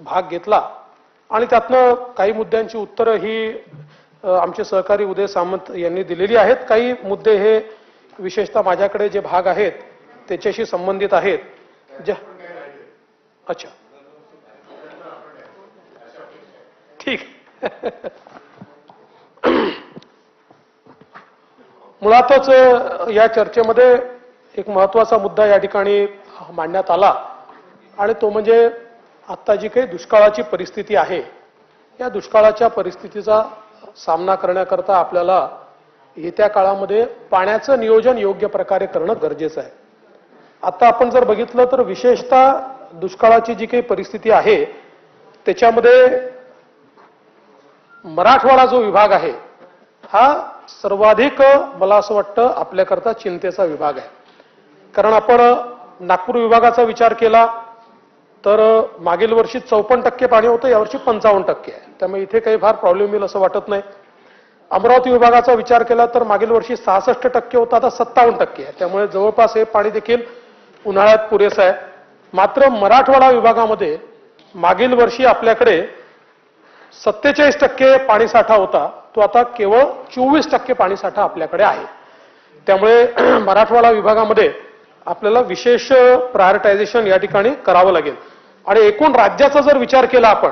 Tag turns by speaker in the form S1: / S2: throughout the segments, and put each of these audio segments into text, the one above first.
S1: भाग घेतला आणि त्यातनं काही मुद्द्यांची उत्तरं ही आमचे सहकारी उदय सामंत यांनी दिलेली आहेत. काही मुद्दे हे विशेषतः माझ्याकडे जे भाग आहेत त्याच्याशी संबंधित आहेत. अच्छा, ठीक. मुळातच या चर्चेमध्ये एक महत्त्वाचा मुद्दा या ठिकाणी मांडण्यात आला आणि तो म्हणजे आता जी काही दुष्काळाची परिस्थिती आहे, या दुष्काळाच्या परिस्थितीचा सामना करण्याकरता आपल्याला येत्या काळामध्ये पाण्याचं नियोजन योग्य प्रकारे करणं गरजेचं आहे. आता आपण जर बघितलं तर विशेषतः दुष्काळाची जी काही परिस्थिती आहे त्याच्यामध्ये मराठवाडा जो विभाग आहे हा सर्वाधिक मला असं वाटतं आपल्याकरता चिंतेचा विभाग आहे. कारण आपण नागपूर विभागाचा विचार केला तर मागील वर्षी 54% पाणी होतं, यावर्षी 55% आहे. त्यामुळे इथे काही फार प्रॉब्लेम येईल असं वाटत नाही. अमरावती विभागाचा विचार केला तर मागील वर्षी 66% होतं, आता 57% आहे. त्यामुळे जवळपास हे पाणी देखील उन्हाळ्यात पुरेसं आहे. मात्र मराठवाडा विभागामध्ये मागील वर्षी आपल्याकडे 47% पाणीसाठा होता, तो आता केवळ 24% पाणीसाठा आपल्याकडे आहे. त्यामुळे मराठवाडा विभागामध्ये आपल्याला विशेष प्रायोरिटायझेशन या ठिकाणी करावं लागेल. आणि एकूण राज्याचा जर विचार केला आपण,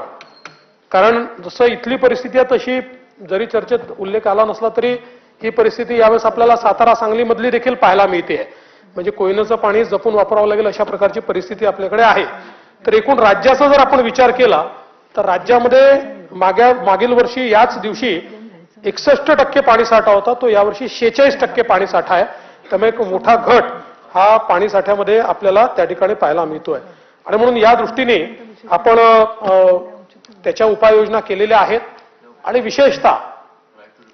S1: कारण जसं इथली परिस्थिती आहे तशी जरी चर्चेत उल्लेख आला नसला तरी ही परिस्थिती यावेळेस आपल्याला सातारा सांगली मधली देखील पाहायला मिळते. म्हणजे कोयनेचं पाणी जपून वापरावं लागेल अशा प्रकारची परिस्थिती आपल्याकडे आहे. तर एकूण राज्याचा जर आपण विचार केला तर राज्यामध्ये मागील वर्षी याच दिवशी 61% पाणीसाठा होता, तो यावर्षी 46% पाणीसाठा आहे. त्यामुळे एक मोठा घट हा पाणीसाठ्यामध्ये आपल्याला त्या ठिकाणी पाहायला मिळतोय. आणि म्हणून या दृष्टीने आपण त्याच्या उपाययोजना केलेल्या आहेत. आणि विशेषतः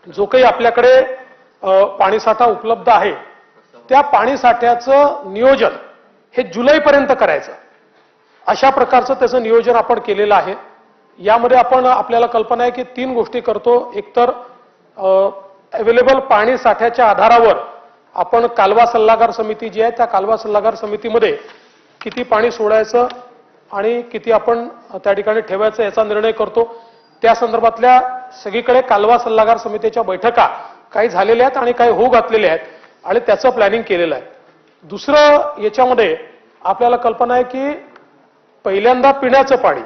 S1: जो काही आपल्याकडे पाणीसाठा उपलब्ध आहे त्या पाणीसाठ्याचं नियोजन हे जुलैपर्यंत करायचं, अशा प्रकारचं त्याचं नियोजन आपण केलेलं आहे. यामध्ये आपण आपल्याला कल्पना आहे की 3 गोष्टी करतो. एकतर अवेलेबल पाणी साठ्याच्या आधारावर आपण कालवा सल्लागार समिती जी आहे त्या कालवा सल्लागार समितीमध्ये किती पाणी सोडायचं आणि किती आपण त्या ठिकाणी ठेवायचं याचा निर्णय करतो. त्या संदर्भातल्या सगळीकडे कालवा सल्लागार समितीच्या बैठका काही झालेल्या आहेत आणि काही होऊ घातलेल्या आहेत आणि त्याचं प्लॅनिंग केलेलं आहे. दुसरं याच्यामध्ये आपल्याला कल्पना आहे की पहिल्यांदा पिण्याचं पाणी,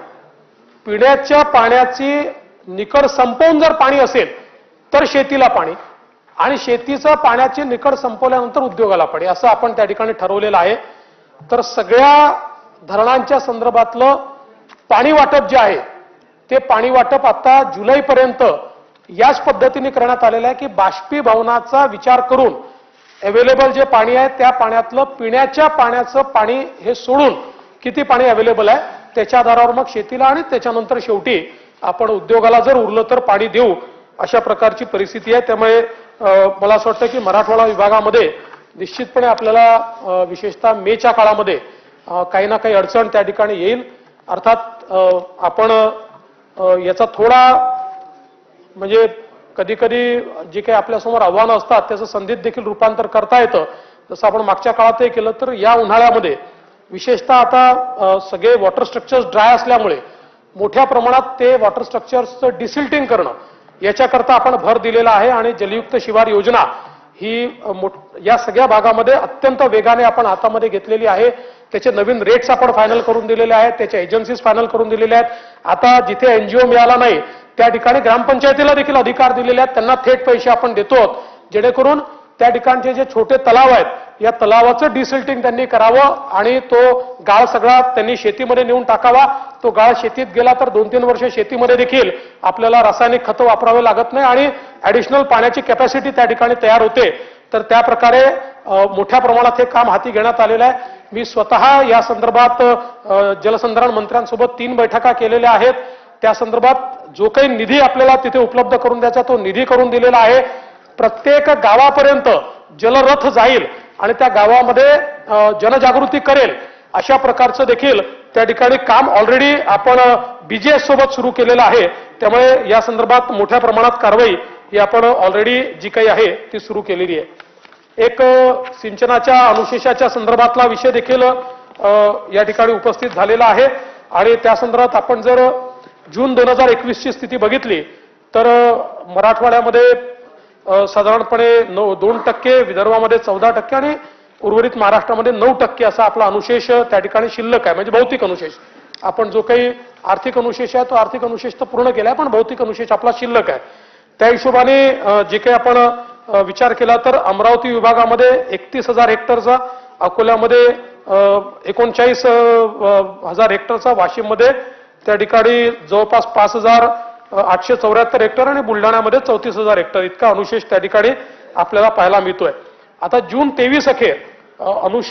S1: पिण्याच्या पाण्याची निकड संपवून जर पाणी असेल तर शेतीला पाणी आणि शेतीचं पाण्याची निकड संपवल्यानंतर उद्योगाला पाणी, असं आपण त्या ठिकाणी ठरवलेलं आहे. तर सगळ्या धरणांच्या संदर्भातलं पाणी वाटप जे आहे ते पाणी वाटप आता जुलैपर्यंत याच पद्धतीने करण्यात आलेलं आहे की बाष्पीभवनाचा विचार करून अवेलेबल जे पाणी आहे त्या पाण्यातलं पिण्याच्या पाण्याचं पाणी हे सोडून किती पाणी अवेलेबल आहे त्याच्या आधारावर मग शेतीला आणि त्याच्यानंतर शेवटी आपण उद्योगाला जर उरलं तर पाणी देऊ, अशा प्रकारची परिस्थिती आहे. त्यामुळे मला असं वाटतं की मराठवाडा विभागामध्ये निश्चितपणे आपल्याला विशेषतः मेच्या काळामध्ये काही ना काही अडचण त्या ठिकाणी येईल. अर्थात आपण याचा थोडा म्हणजे कधी कधी जे काही आपल्यासमोर आव्हानं असतात त्याचं संधीत देखील रूपांतर करता येतं. जसं आपण मागच्या काळातही केलं तर या उन्हाळ्यामध्ये विशेषतः आता सगळे वॉटर स्ट्रक्चर्स ड्राय असल्यामुळे मोठ्या प्रमाणात ते वॉटर स्ट्रक्चर्सचं डिसिल्टिंग करणं याच्याकरता आपण भर दिलेला आहे आणि जलयुक्त शिवार योजना ही या सगळ्या भागामध्ये अत्यंत वेगाने आपण हातामध्ये घेतलेली आहे. त्याचे नवीन रेट्स आपण फायनल करून दिलेले आहेत, त्याच्या एजन्सीज फायनल करून दिलेल्या आहेत. आता जिथे एनजीओ मिळाला नाही त्या ठिकाणी ग्रामपंचायतीला देखील अधिकार दिलेले आहेत, त्यांना थेट पैसे आपण देतो जेणेकरून त्या ठिकाणचे जे छोटे तलाव आहेत या तलावाचं डिसिल्टिंग त्यांनी करावं आणि तो गाळ सगळा त्यांनी शेतीमध्ये नेऊन टाकावा. तो गाळ शेतीत गेला तर 2-3 वर्ष शेतीमध्ये देखील आपल्याला रासायनिक खतं वापरावे लागत नाही आणि ऍडिशनल पाण्याची कॅपॅसिटी त्या ठिकाणी तयार होते. तर त्या प्रकारे मोठ्या प्रमाणात हे काम हाती घेण्यात आलेलं आहे. मी स्वतः या संदर्भात जलसंधारण मंत्र्यांसोबत 3 बैठका केलेल्या आहेत. त्या संदर्भात जो काही निधी आपल्याला तिथे उपलब्ध करून द्यायचा तो निधी करून दिलेला आहे. प्रत्येक गावापर्यंत जलरथ जाईल आणि त्या गावामध्ये जनजागृती करेल अशा प्रकारचं देखील त्या ठिकाणी काम ऑलरेडी आपण बीजीएस सोबत सुरू केलेलं आहे. त्यामुळे या संदर्भात मोठ्या प्रमाणात कारवाई ही आपण ऑलरेडी जी काही आहे ती सुरू केलेली आहे. एक सिंचनाच्या अनुशेषाच्या संदर्भातला विषय देखील या ठिकाणी उपस्थित झालेला आहे. आणि त्या संदर्भात आपण जर जून 2021 ची स्थिती बघितली तर मराठवाड्यामध्ये साधारणपणे 2%, विदर्भामध्ये 14% आणि उर्वरित महाराष्ट्रामध्ये 9% असा आपला अनुशेष त्या ठिकाणी शिल्लक आहे, म्हणजे भौतिक अनुशेष. आपण जो काही आर्थिक अनुशेष आहे तो आर्थिक अनुशेष तर पूर्ण केलाय, पण भौतिक अनुशेष आपला शिल्लक आहे. त्या हिशोबाने जे काही आपण विचार केला तर अमरावती विभागामध्ये 31,000 हेक्टरचा, अकोल्यामध्ये 39,000 हेक्टरचा, वाशिममध्ये त्या ठिकाणी जवळपास 5,874 हेक्टर आणि बुलढाण्यामध्ये 34,000 हेक्टर इतका अनुशेष त्या ठिकाणी आपल्याला पाहायला मिळतोय. आता जून 23 अखेर अनुशेष